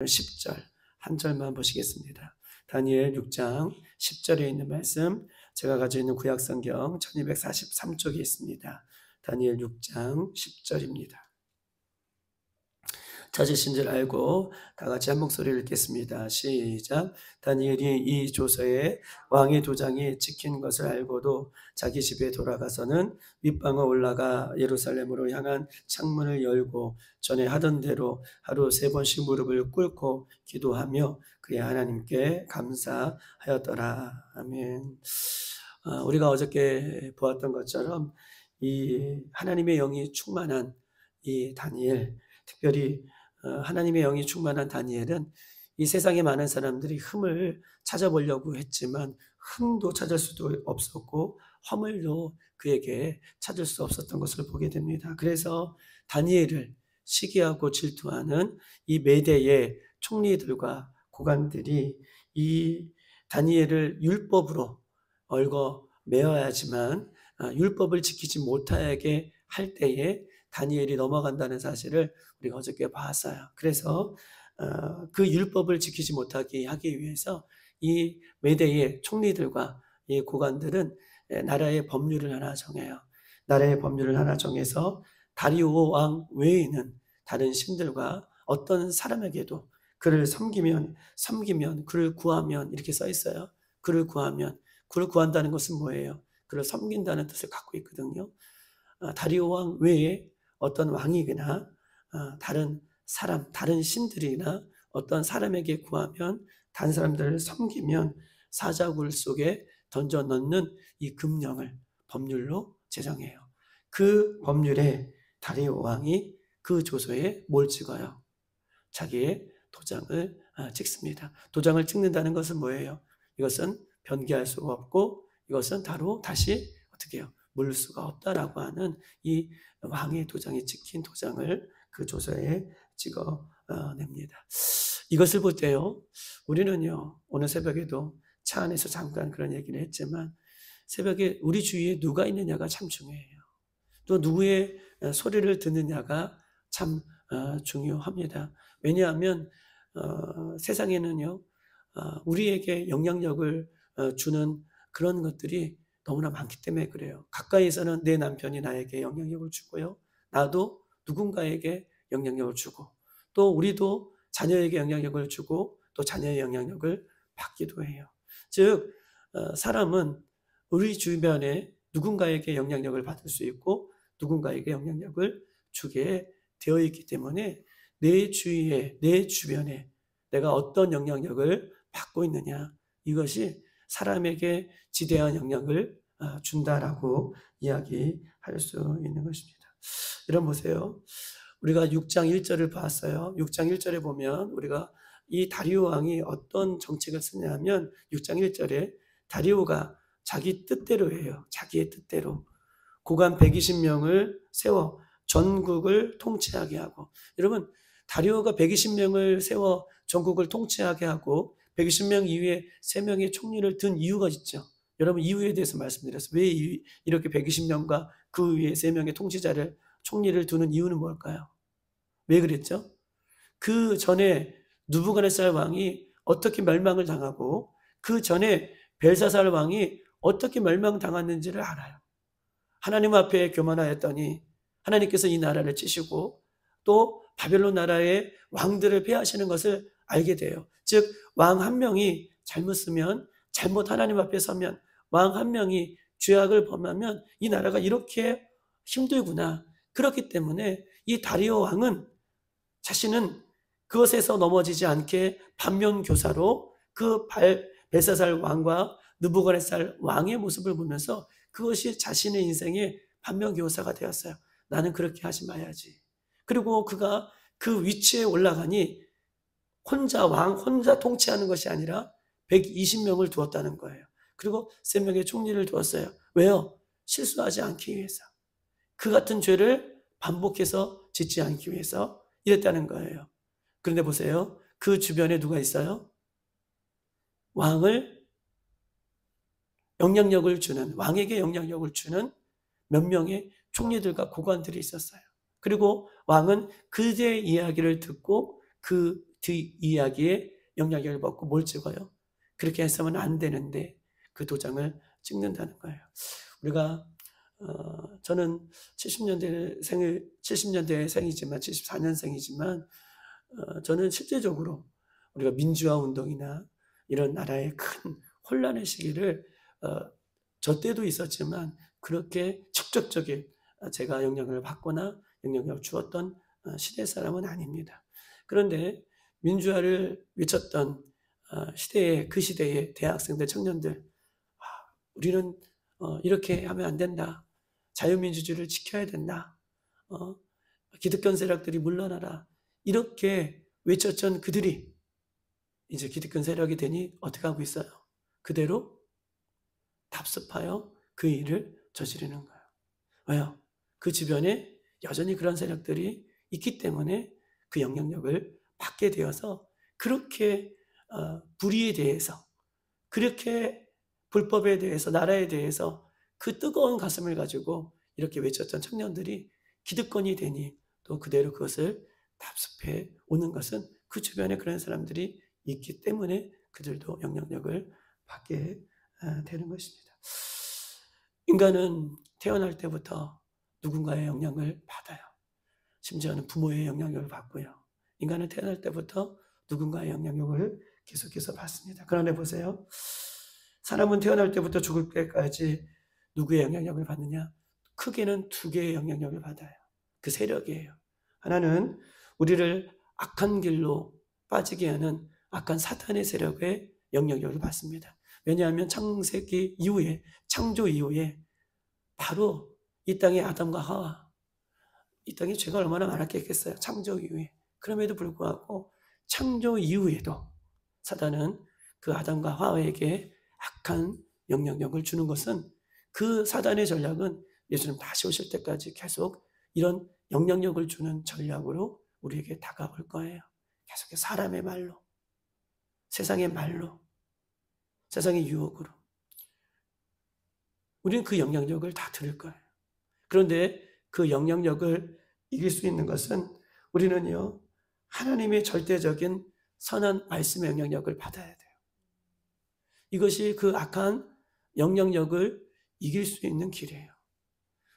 10절 한 절만 보시겠습니다. 다니엘 6장 10절에 있는 말씀, 제가 가지고 있는 구약성경 1243쪽에 있습니다. 다니엘 6장 10절입니다. 찾으신 줄 알고 다 같이 한 목소리를 읽겠습니다. 시작. 다니엘이 이 조서에 왕의 도장이 찍힌 것을 알고도 자기 집에 돌아가서는 윗방에 올라가 예루살렘으로 향한 창문을 열고 전에 하던 대로 하루 3번씩 무릎을 꿇고 기도하며 그의 하나님께 감사하였더라. 아멘. 우리가 어저께 보았던 것처럼 이 하나님의 영이 충만한 이 다니엘, 특별히 하나님의 영이 충만한 다니엘은 이 세상에 많은 사람들이 흠을 찾아보려고 했지만 흠도 찾을 수도 없었고 허물도 그에게 찾을 수 없었던 것을 보게 됩니다. 그래서 다니엘을 시기하고 질투하는 이 메대의 총리들과 고관들이 이 다니엘을 율법으로 얽어 매어야지만 율법을 지키지 못하게 할 때에 다니엘이 넘어간다는 사실을 우리가 어저께 봤어요. 그래서 그 율법을 지키지 못하게 하기 위해서 이 메대의 총리들과 이 고관들은 나라의 법률을 하나 정해요. 나라의 법률을 하나 정해서 다리오 왕 외에는 다른 신들과 어떤 사람에게도 그를 섬기면 그를 구하면 이렇게 써 있어요. 그를 구한다는 것은 뭐예요? 그를 섬긴다는 뜻을 갖고 있거든요. 다리오 왕 외에 어떤 왕이거나 다른 사람, 다른 신들이나 어떤 사람에게 구하면 다른 사람들을 섬기면 사자굴 속에 던져 넣는 이 금령을 법률로 제정해요. 그 법률에 다리오 왕이 그 조서에 뭘 찍어요? 자기의 도장을 찍습니다. 도장을 찍는다는 것은 뭐예요? 이것은 변개할 수가 없고 이것은 다시 어떻게 해요? 물 수가 없다라고 하는 이 왕의 도장이 찍힌 도장을 그 조서에 찍어냅니다. 이것을 볼 때요, 우리는요, 오늘 새벽에도 차 안에서 잠깐 그런 얘기를 했지만 새벽에 우리 주위에 누가 있느냐가 참 중요해요. 또 누구의 소리를 듣느냐가 참 중요합니다. 왜냐하면 세상에는요, 우리에게 영향력을 주는 그런 것들이 너무나 많기 때문에 그래요. 가까이에서는 내 남편이 나에게 영향력을 주고요. 나도 누군가에게 영향력을 주고 또 우리도 자녀에게 영향력을 주고 또 자녀의 영향력을 받기도 해요. 즉 사람은 우리 주변에 누군가에게 영향력을 받을 수 있고 누군가에게 영향력을 주게 되어 있기 때문에 내 주위에, 내 주변에 내가 어떤 영향력을 받고 있느냐, 이것이 사람에게 지대한 영향을 준다라고 이야기할 수 있는 것입니다. 여러분 보세요. 우리가 6장 1절을 봤어요. 6장 1절에 보면 우리가 이 다리오 왕이 어떤 정책을 쓰냐면 6장 1절에 다리오가 자기 뜻대로 해요. 자기의 뜻대로. 고관 120명을 세워 전국을 통치하게 하고, 여러분 다리오가 120명을 세워 전국을 통치하게 하고 120명 이후에 3명의 총리를 둔 이유가 있죠. 여러분 이유에 대해서 말씀드렸어요. 왜 이렇게 120명과 그 위에 3명의 총리를 두는 이유는 뭘까요? 왜 그랬죠? 그 전에 느부갓네살 왕이 어떻게 멸망을 당하고 그 전에 벨사살 왕이 어떻게 멸망당했는지를 알아요. 하나님 앞에 교만하였더니 하나님께서 이 나라를 치시고 또 바벨론 나라의 왕들을 폐하시는 것을 알게 돼요. 즉 왕 한 명이 잘못 쓰면, 잘못 하나님 앞에 서면, 왕 한 명이 죄악을 범하면 이 나라가 이렇게 힘들구나. 그렇기 때문에 이 다리오 왕은 자신은 그것에서 넘어지지 않게 반면교사로 그 벨사살 왕과 느부갓네살 왕의 모습을 보면서 그것이 자신의 인생의 반면교사가 되었어요. 나는 그렇게 하지 말아야지. 그리고 그가 그 위치에 올라가니 혼자 통치하는 것이 아니라 120명을 두었다는 거예요. 그리고 3명의 총리를 두었어요. 왜요? 실수하지 않기 위해서. 그 같은 죄를 반복해서 짓지 않기 위해서 이랬다는 거예요. 그런데 보세요. 그 주변에 누가 있어요? 왕에게 영향력을 주는 몇 명의 총리들과 고관들이 있었어요. 그리고 왕은 그들의 이야기를 듣고 그 뒷이야기에 영향력을 받고 뭘 찍어요? 그렇게 해서는 안 되는데 그 도장을 찍는다는 거예요. 우리가 저는 70년대 생이지만 74년생이지만 저는 실제적으로 우리가 민주화 운동이나 이런 나라의 큰 혼란의 시기를 저 때도 있었지만 그렇게 직접적인 제가 영향을 받거나 영향을 주었던 시대 사람은 아닙니다. 그런데 민주화를 외쳤던 그 시대의 대학생들, 청년들, 우리는 이렇게 하면 안 된다. 자유민주주의를 지켜야 된다. 기득권 세력들이 물러나라. 이렇게 외쳤던 그들이 이제 기득권 세력이 되니 어떻게 하고 있어요? 그대로 답습하여 그 일을 저지르는 거예요. 왜요? 그 주변에 여전히 그런 세력들이 있기 때문에 그 영향력을 받게 되어서 그렇게 불의에 대해서, 그렇게 불법에 대해서, 나라에 대해서 그 뜨거운 가슴을 가지고 이렇게 외쳤던 청년들이 기득권이 되니 또 그대로 그것을 답습해 오는 것은 그 주변에 그런 사람들이 있기 때문에 그들도 영향력을 받게 되는 것입니다. 인간은 태어날 때부터 누군가의 영향을 받아요. 심지어는 부모의 영향력을 받고요. 인간은 태어날 때부터 누군가의 영향력을 계속해서 받습니다. 그런데 보세요. 사람은 태어날 때부터 죽을 때까지 누구의 영향력을 받느냐? 크게는 두 개의 영향력을 받아요. 그 세력이에요. 하나는 우리를 악한 길로 빠지게 하는 악한 사탄의 세력의 영향력을 받습니다. 왜냐하면 창세기 이후에, 창조 이후에 바로 이 땅의 아담과 하와, 이 땅에 죄가 얼마나 많았겠어요. 창조 이후에. 그럼에도 불구하고 창조 이후에도 사단은 그 아담과 하와에게 악한 영향력을 주는 것은 그 사단의 전략은 예수님 다시 오실 때까지 계속 이런 영향력을 주는 전략으로 우리에게 다가올 거예요. 계속해서 사람의 말로, 세상의 말로, 세상의 유혹으로. 우리는 그 영향력을 다 들을 거예요. 그런데 그 영향력을 이길 수 있는 것은 우리는요, 하나님의 절대적인 선한 말씀의 영향력을 받아야 돼요. 이것이 그 악한 영향력을 이길 수 있는 길이에요.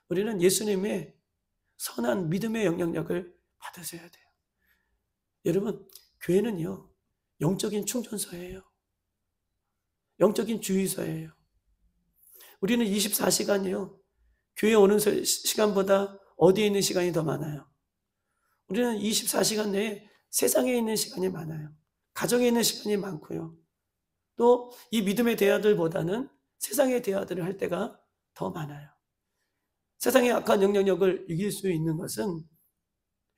우리는 예수님의 선한 믿음의 영향력을 받으셔야 돼요. 여러분, 교회는요, 영적인 충전소예요. 영적인 주유소예요. 우리는 24시간이요, 교회 오는 시간보다 어디에 있는 시간이 더 많아요. 우리는 24시간 내에 세상에 있는 시간이 많아요. 가정에 있는 시간이 많고요. 또 이 믿음의 대화들보다는 세상의 대화들을 할 때가 더 많아요. 세상의 악한 영향력을 이길 수 있는 것은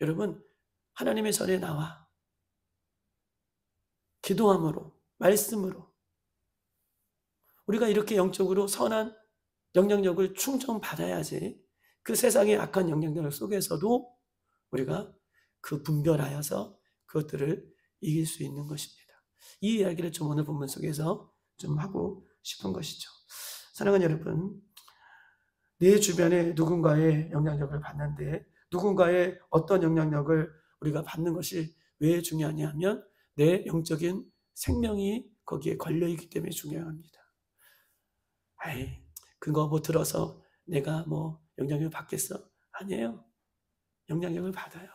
여러분, 하나님의 전에 나와 기도함으로, 말씀으로 우리가 이렇게 영적으로 선한 영향력을 충전받아야지 그 세상의 악한 영향력 속에서도 우리가 그 분별하여서 그것들을 이길 수 있는 것입니다. 이 이야기를 좀 오늘 본문 속에서 좀 하고 싶은 것이죠. 사랑하는 여러분, 내 주변에 누군가의 영향력을 받는데 누군가의 어떤 영향력을 우리가 받는 것이 왜 중요하냐 하면 내 영적인 생명이 거기에 걸려있기 때문에 중요합니다. 그거 뭐 들어서 내가 뭐 영향력을 받겠어? 아니에요. 영향력을 받아요.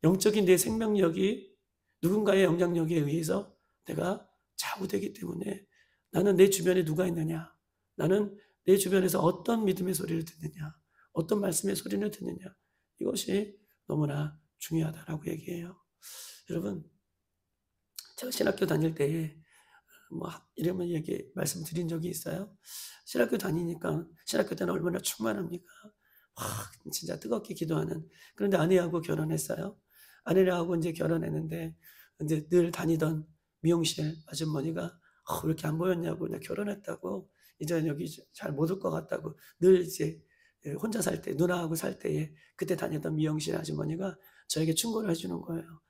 영적인 내 생명력이 누군가의 영향력에 의해서 내가 좌우되기 때문에 나는 내 주변에 누가 있느냐? 나는 내 주변에서 어떤 믿음의 소리를 듣느냐? 어떤 말씀의 소리를 듣느냐? 이것이 너무나 중요하다라고 얘기해요. 여러분, 제가 신학교 다닐 때에 뭐 이러면 말씀드린 적이 있어요. 신학교 다니니까 신학교 때는 얼마나 충만합니까? 진짜 뜨겁게 기도하는. 그런데 아내하고 결혼했어요. 아내하고 이제 결혼했는데 이제 늘 다니던 미용실 아주머니가 왜 이렇게 안 보였냐고, 나 결혼했다고 이제 여기 잘 못 올 것 같다고 늘 이제 혼자 살 때, 누나하고 살 때에 그때 다니던 미용실 아주머니가 저에게 충고를 해주는 거예요.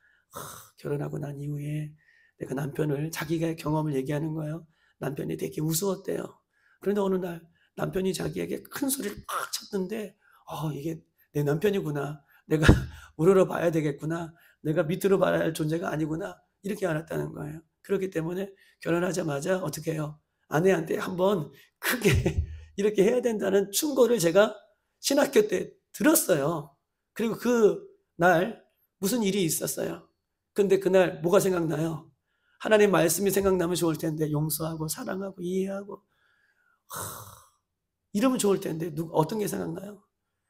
결혼하고 난 이후에 내가 남편을, 자기가 경험을 얘기하는 거예요. 남편이 되게 우스웠대요. 그런데 어느 날 남편이 자기에게 큰 소리를 팍 쳤는데 이게 내 남편이구나. 내가 우러러 봐야 되겠구나. 내가 밑으로 봐야 할 존재가 아니구나 이렇게 알았다는 거예요. 그렇기 때문에 결혼하자마자 어떻게 해요? 아내한테 한번 크게 이렇게 해야 된다는 충고를 제가 신학교 때 들었어요. 그리고 그 날 무슨 일이 있었어요. 근데 그날 뭐가 생각나요? 하나님 말씀이 생각나면 좋을 텐데 용서하고 사랑하고 이해하고 이러면 좋을 텐데 어떤 게 생각나요?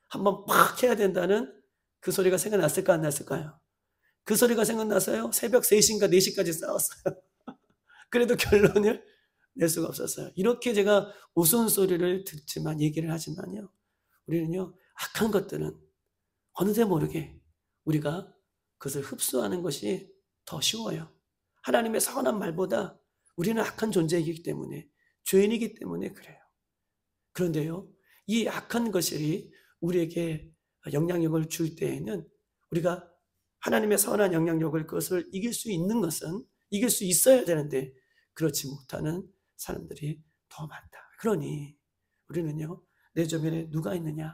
한번 팍 해야 된다는 그 소리가 생각났을까 안 났을까요? 그 소리가 생각나서요. 새벽 3시인가 4시까지 싸웠어요. 그래도 결론을 낼 수가 없었어요. 이렇게 제가 우스운소리를 듣지만 얘기를 하지만요. 우리는요. 악한 것들은 어느새 모르게 우리가 그것을 흡수하는 것이 더 쉬워요. 하나님의 선한 말보다 우리는 악한 존재이기 때문에 죄인이기 때문에 그래요. 그런데요. 이 악한 것이 우리에게 영향력을 줄 때에는 우리가 하나님의 선한 영향력을 그것을 이길 수 있는 것은 이길 수 있어야 되는데 그렇지 못하는 사람들이 더 많다. 그러니 우리는요. 내 주변에 누가 있느냐?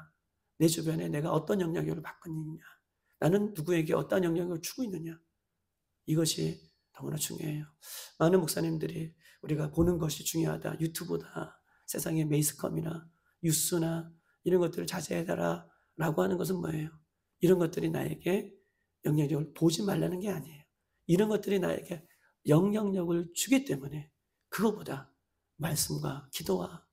내 주변에 내가 어떤 영향력을 받고 있느냐? 나는 누구에게 어떤 영향력을 주고 있느냐? 이것이 너무나 중요해요. 많은 목사님들이 우리가 보는 것이 중요하다. 유튜브다. 세상의 매스컴이나 뉴스나 이런 것들을 자제해달라 라고 하는 것은 뭐예요? 이런 것들이 나에게 영향력을 보지 말라는 게 아니에요. 이런 것들이 나에게 영향력을 주기 때문에 그것보다 말씀과 기도와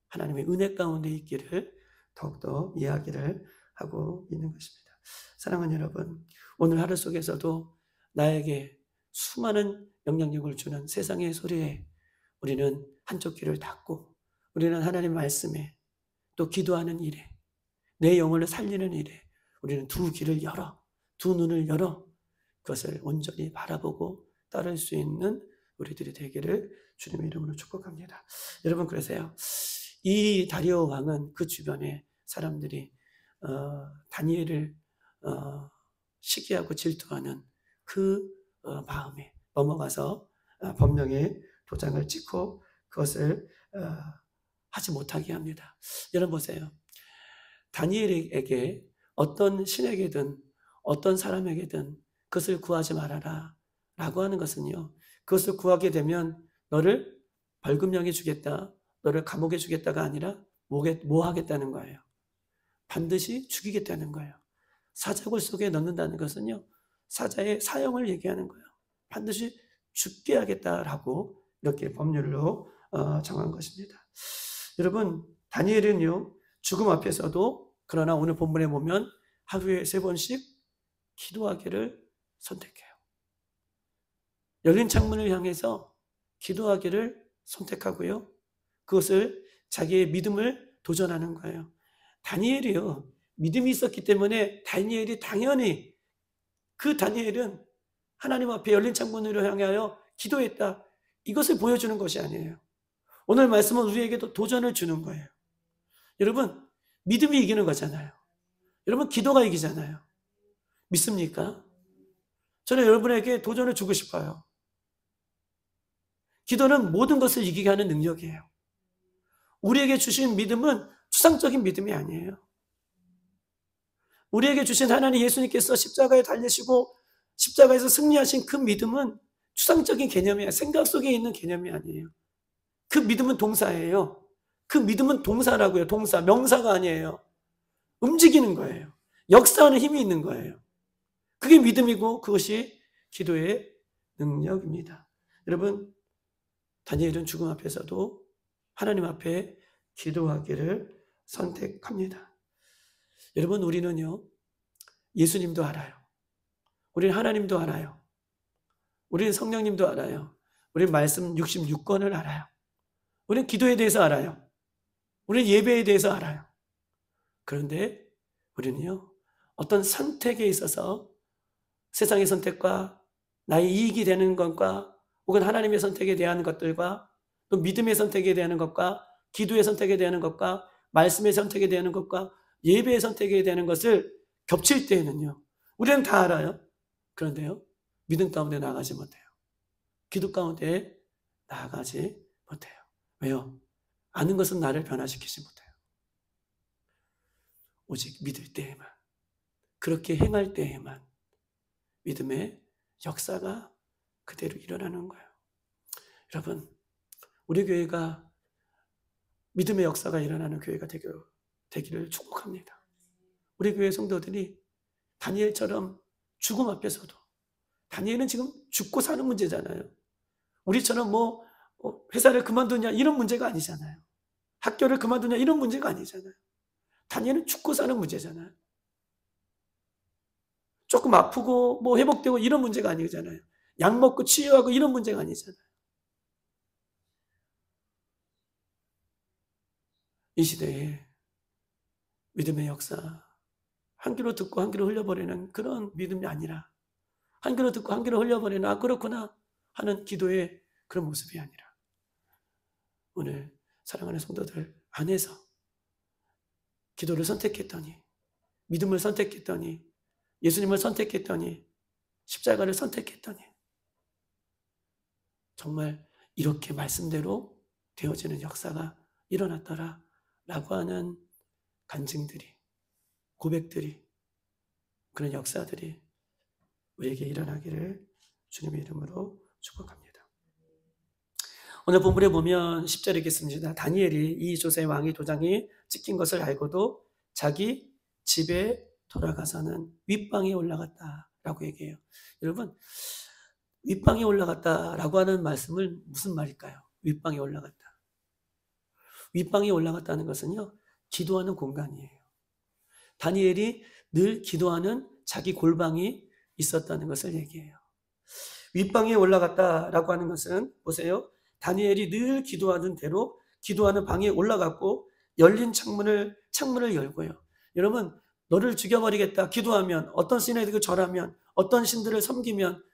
하나님의 은혜 가운데 있기를 더욱더 이야기를 하고 있는 것입니다. 사랑하는 여러분, 오늘 하루 속에서도 나에게 수많은 영향력을 주는 세상의 소리에 우리는 한쪽 귀를 닫고 우리는 하나님 말씀에 또 기도하는 일에 내 영혼을 살리는 일에 우리는 두 귀를 열어 두 눈을 열어 그것을 온전히 바라보고 따를 수 있는 우리들이 되기를 주님의 이름으로 축복합니다. 여러분 그러세요. 이 다리오 왕은 그 주변에 사람들이 다니엘을 시기하고 질투하는 그 마음에 넘어가서 법령에 도장을 찍고 그것을 하지 못하게 합니다. 여러분 보세요. 다니엘에게 어떤 신에게든 어떤 사람에게든 그것을 구하지 말아라 라고 하는 것은요. 그것을 구하게 되면 너를 벌금형에 주겠다, 너를 감옥에 주겠다가 아니라 뭐 하겠다는 거예요? 반드시 죽이겠다는 거예요. 사자굴 속에 넣는다는 것은요. 사자의 사형을 얘기하는 거예요. 반드시 죽게 하겠다라고 이렇게 법률로 정한 것입니다. 여러분 다니엘은요. 죽음 앞에서도 그러나 오늘 본문에 보면 하루에 3번씩 기도하기를 선택해요. 열린 창문을 향해서 기도하기를 선택하고요. 그것을 자기의 믿음을 도전하는 거예요. 다니엘이요. 믿음이 있었기 때문에 다니엘이 당연히 그 다니엘은 하나님 앞에 열린 창문으로 향하여 기도했다. 이것을 보여주는 것이 아니에요. 오늘 말씀은 우리에게도 도전을 주는 거예요. 여러분 믿음이 이기는 거잖아요. 여러분 기도가 이기잖아요. 믿습니까? 저는 여러분에게 도전을 주고 싶어요. 기도는 모든 것을 이기게 하는 능력이에요. 우리에게 주신 믿음은 추상적인 믿음이 아니에요. 우리에게 주신 하나님 예수님께서 십자가에 달리시고 십자가에서 승리하신 그 믿음은 추상적인 개념이에요. 생각 속에 있는 개념이 아니에요. 그 믿음은 동사예요. 그 믿음은 동사라고요. 동사, 명사가 아니에요. 움직이는 거예요. 역사하는 힘이 있는 거예요. 그게 믿음이고 그것이 기도의 능력입니다. 여러분 다니엘은 죽음 앞에서도 하나님 앞에 기도하기를 선택합니다. 여러분 우리는요 예수님도 알아요. 우리는 하나님도 알아요. 우리는 성령님도 알아요. 우리는 말씀 66권을 알아요. 우리는 기도에 대해서 알아요. 우리는 예배에 대해서 알아요. 그런데 우리는요 어떤 선택에 있어서 세상의 선택과 나의 이익이 되는 것과 혹은 하나님의 선택에 대한 것들과 또 믿음의 선택에 대한 것과 기도의 선택에 대한 것과 말씀의 선택에 대한 것과 예배의 선택에 대한 것을 겹칠 때에는요 우리는 다 알아요. 그런데요 믿음 가운데 나아가지 못해요. 기도 가운데 나아가지 못해요. 왜요? 아는 것은 나를 변화시키지 못해요. 오직 믿을 때에만 그렇게 행할 때에만 믿음의 역사가 그대로 일어나는 거예요. 여러분, 우리 교회가 믿음의 역사가 일어나는 교회가 되기를 축복합니다. 우리 교회 성도들이 다니엘처럼 죽음 앞에서도, 다니엘은 지금 죽고 사는 문제잖아요. 우리처럼 회사를 그만두냐 이런 문제가 아니잖아요. 학교를 그만두냐 이런 문제가 아니잖아요. 다니엘은 죽고 사는 문제잖아요. 조금 아프고 회복되고 이런 문제가 아니잖아요. 약 먹고 치유하고 이런 문제가 아니잖아요. 이 시대에 믿음의 역사, 한 귀로 듣고 한 귀로 흘려버리는 그런 믿음이 아니라, 한 귀로 듣고 한 귀로 흘려버리는 그렇구나 하는 기도의 그런 모습이 아니라, 오늘 사랑하는 성도들 안에서 기도를 선택했더니, 믿음을 선택했더니, 예수님을 선택했더니, 십자가를 선택했더니 정말 이렇게 말씀대로 되어지는 역사가 일어났더라 라고 하는 간증들이, 고백들이, 그런 역사들이 우리에게 일어나기를 주님의 이름으로 축복합니다. 오늘 본문에 보면 10절에 있겠습니다. 다니엘이 이 조사의 왕의 도장이 찍힌 것을 알고도 자기 집에 돌아가서는 윗방에 올라갔다라고 얘기해요. 여러분, 윗방에 올라갔다라고 하는 말씀을 무슨 말일까요? 윗방에 올라갔다. 윗방에 올라갔다는 것은요, 기도하는 공간이에요. 다니엘이 늘 기도하는 자기 골방이 있었다는 것을 얘기해요. 윗방에 올라갔다라고 하는 것은, 보세요. 다니엘이 늘 기도하는 대로 기도하는 방에 올라갔고, 열린 창문을 열고요. 여러분, 너를 죽여버리겠다 기도하면, 어떤 신에 절하면, 어떤 신들을 섬기면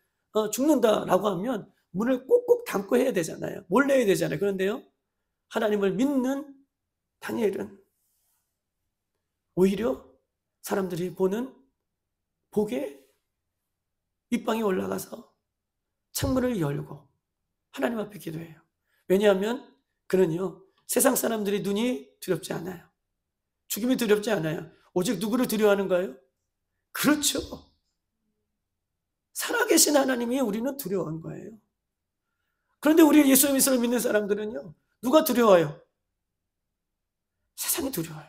죽는다라고 하면 문을 꼭꼭 닫고 해야 되잖아요. 몰래 해야 되잖아요. 그런데요, 하나님을 믿는 다니엘은 오히려 사람들이 보는 복에 윗방에 올라가서 창문을 열고 하나님 앞에 기도해요. 왜냐하면 그는요, 세상 사람들이 눈이 두렵지 않아요. 죽음이 두렵지 않아요. 오직 누구를 두려워하는 거예요? 그렇죠. 살아계신 하나님이 우리는 두려워한 거예요. 그런데 우리 예수 그리스도를 믿는 사람들은요, 누가 두려워요? 세상이 두려워요.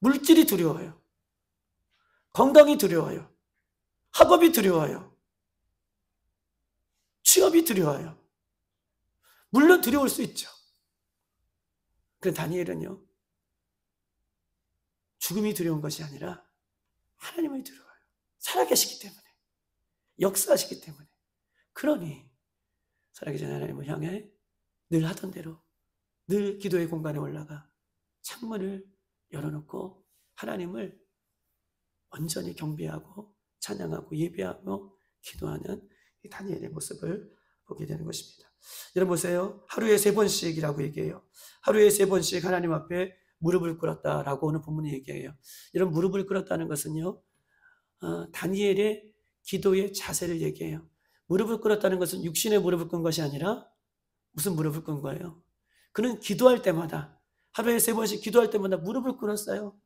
물질이 두려워요. 건강이 두려워요. 학업이 두려워요. 취업이 두려워요. 물론 두려울 수 있죠. 그런데 다니엘은요, 죽음이 두려운 것이 아니라 하나님이 두려워요. 살아계시기 때문에, 역사하시기 때문에. 그러니 살아계신 하나님을 향해 늘 하던 대로 늘 기도의 공간에 올라가 창문을 열어놓고 하나님을 온전히 경배하고 찬양하고 예배하며 기도하는 이 다니엘의 모습을 보게 되는 것입니다. 여러분 보세요. 하루에 3번씩이라고 얘기해요. 하루에 3번씩 하나님 앞에 무릎을 꿇었다라고 오늘 본문이 얘기해요. 이런 무릎을 꿇었다는 것은요, 다니엘의 기도의 자세를 얘기해요. 무릎을 꿇었다는 것은 육신의 무릎을 꿇은 것이 아니라 무슨 무릎을 꿇은 거예요? 그는 기도할 때마다, 하루에 3번씩 기도할 때마다 무릎을 꿇었어요.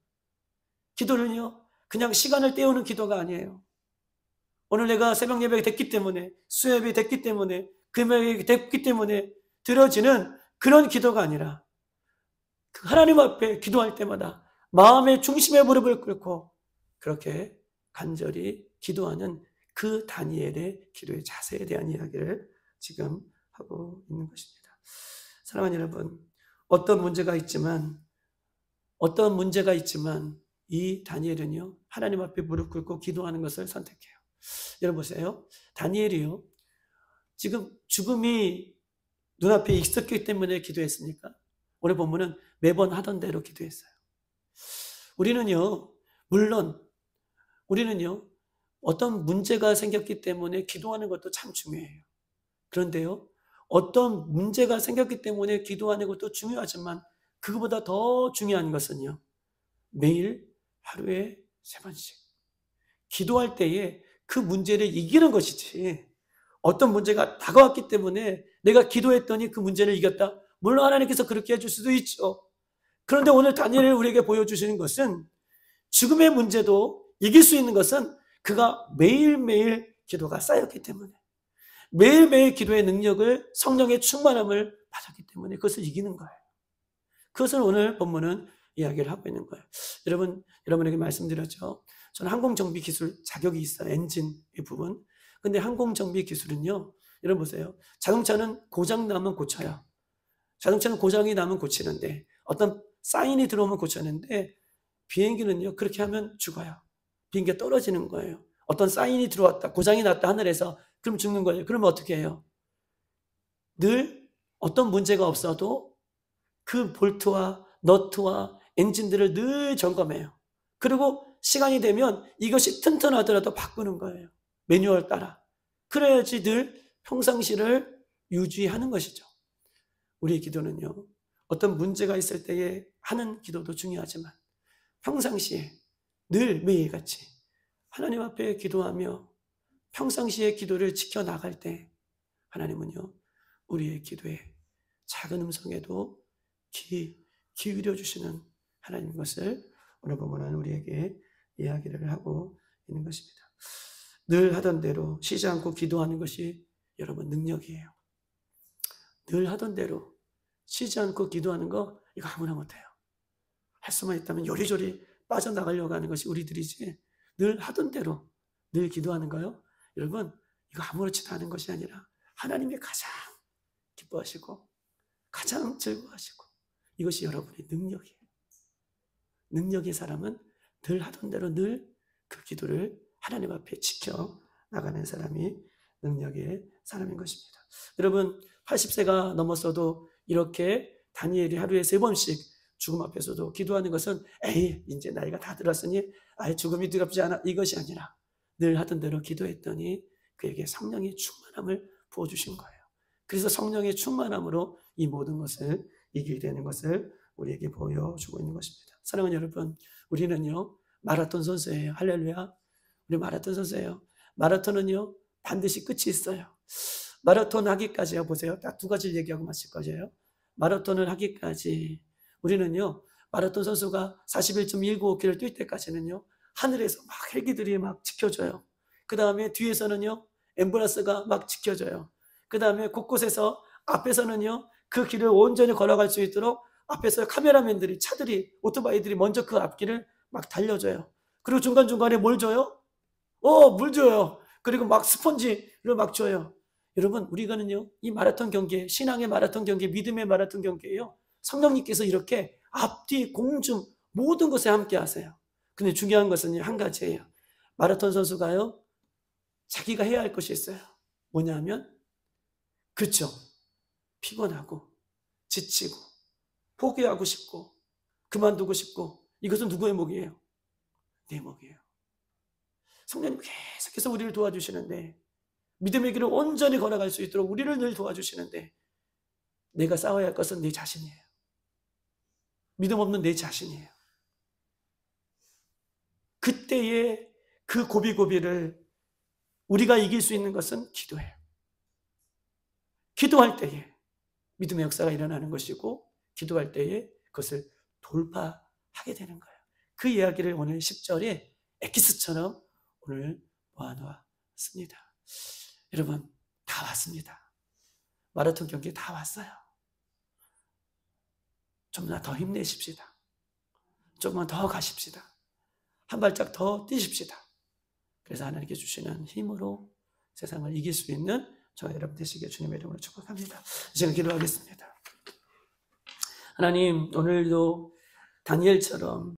기도는요, 그냥 시간을 때우는 기도가 아니에요. 오늘 내가 새벽 예배가 됐기 때문에, 수요예배 됐기 때문에, 금요일이 됐기 때문에 드려지는 그런 기도가 아니라, 하나님 앞에 기도할 때마다 마음의 중심에 무릎을 꿇고 그렇게 간절히 기도하는 그 다니엘의 기도의 자세에 대한 이야기를 지금 하고 있는 것입니다. 사랑하는 여러분, 어떤 문제가 있지만 이 다니엘은요, 하나님 앞에 무릎 꿇고 기도하는 것을 선택해요. 여러분 보세요. 다니엘이요, 지금 죽음이 눈앞에 있었기 때문에 기도했습니까? 오늘 본문은 매번 하던 대로 기도했어요. 물론 우리는요, 어떤 문제가 생겼기 때문에 기도하는 것도 참 중요해요. 그런데요, 어떤 문제가 생겼기 때문에 기도하는 것도 중요하지만 그것보다 더 중요한 것은요, 매일 하루에 3번씩 기도할 때에 그 문제를 이기는 것이지, 어떤 문제가 다가왔기 때문에 내가 기도했더니 그 문제를 이겼다. 물론 하나님께서 그렇게 해줄 수도 있죠. 그런데 오늘 다니엘을 우리에게 보여주시는 것은 죽음의 문제도 이길 수 있는 것은 그가 매일매일 기도가 쌓였기 때문에, 매일매일 기도의 능력을, 성령의 충만함을 받았기 때문에 그것을 이기는 거예요. 그것을 오늘 본문은 이야기를 하고 있는 거예요. 여러분에게 말씀드렸죠. 저는 항공정비 기술 자격이 있어요. 엔진의 부분. 근데 항공정비 기술은요, 여러분 보세요. 자동차는 고장 나면 고쳐요. 자동차는 고장이 나면 고치는데, 어떤 사인이 들어오면 고쳤는데, 비행기는요, 그렇게 하면 죽어요. 비행기가 떨어지는 거예요. 어떤 사인이 들어왔다, 고장이 났다, 하늘에서. 그럼 죽는 거예요. 그러면 어떻게 해요? 늘 어떤 문제가 없어도 그 볼트와 너트와 엔진들을 늘 점검해요. 그리고 시간이 되면 이것이 튼튼하더라도 바꾸는 거예요. 매뉴얼 따라. 그래야지 늘 평상시를 유지하는 것이죠. 우리의 기도는요, 어떤 문제가 있을 때에 하는 기도도 중요하지만 평상시에 늘 매일같이 하나님 앞에 기도하며 평상시의 기도를 지켜나갈 때 하나님은요, 우리의 기도에 작은 음성에도 기울여 주시는 하나님 것을 오늘 본문은 우리에게 이야기를 하고 있는 것입니다. 늘 하던 대로 쉬지 않고 기도하는 것이 여러분 능력이에요. 늘 하던 대로 쉬지 않고 기도하는 거 이거 아무나 못해요. 할 수만 있다면 요리조리 빠져나가려고 하는 것이 우리들이지, 늘 하던 대로 늘 기도하는 거요, 여러분 이거 아무렇지도 않은 것이 아니라 하나님이 가장 기뻐하시고 가장 즐거워하시고 이것이 여러분의 능력이에요. 능력의 사람은 늘 하던 대로 늘 그 기도를 하나님 앞에 지켜나가는 사람이 능력의 사람인 것입니다. 여러분 80세가 넘었어도 이렇게 다니엘이 하루에 3번씩 죽음 앞에서도 기도하는 것은 에이 이제 나이가 다 들었으니 아예 죽음이 두렵지 않아, 이것이 아니라 늘 하던 대로 기도했더니 그에게 성령의 충만함을 부어주신 거예요. 그래서 성령의 충만함으로 이 모든 것을 이기게 되는 것을 우리에게 보여주고 있는 것입니다. 사랑하는 여러분, 우리는요 마라톤 선수예요. 할렐루야. 우리 마라톤 선수예요. 마라톤은요 반드시 끝이 있어요. 마라톤 하기까지요, 보세요. 딱 2가지를 얘기하고 마칠 거예요. 마라톤을 하기까지 우리는요, 마라톤 선수가 41.195km를 뛸 때까지는요, 하늘에서 막 헬기들이 막 지켜줘요. 그 다음에 뒤에서는요, 앰뷸런스가 막 지켜줘요. 그 다음에 곳곳에서 앞에서는요, 그 길을 온전히 걸어갈 수 있도록 앞에서 카메라맨들이, 차들이, 오토바이들이 먼저 그 앞길을 막 달려줘요. 그리고 중간중간에 뭘 줘요? 물 줘요. 그리고 막 스펀지를 막 줘요. 여러분, 우리가는요, 이 마라톤 경기에, 신앙의 마라톤 경기, 믿음의 마라톤 경기에요, 성령님께서 이렇게 앞뒤 공중 모든 것에 함께 하세요. 근데 중요한 것은 한 가지예요. 마라톤 선수가요, 자기가 해야 할 것이 있어요. 뭐냐면, 그렇죠, 피곤하고 지치고 포기하고 싶고 그만두고 싶고, 이것은 누구의 몫이에요? 내 몫이에요. 성령님 계속해서 우리를 도와주시는데, 믿음의 길을 온전히 걸어갈 수 있도록 우리를 늘 도와주시는데, 내가 싸워야 할 것은 내 자신이에요. 믿음 없는 내 자신이에요. 그때의 그 고비고비를 우리가 이길 수 있는 것은 기도예요. 기도할 때에 믿음의 역사가 일어나는 것이고, 기도할 때에 그것을 돌파하게 되는 거예요. 그 이야기를 오늘 10절에 엑기스처럼 오늘 모아놓았습니다. 여러분, 다 왔습니다. 마라톤 경기 다 왔어요. 좀만 더 힘내십시다. 조금만 더 가십시다. 한 발짝 더 뛰십시다. 그래서 하나님께 주시는 힘으로 세상을 이길 수 있는 저와 여러분 되시길 주님의 이름으로 축복합니다. 이제는 기도하겠습니다. 하나님, 오늘도 다니엘처럼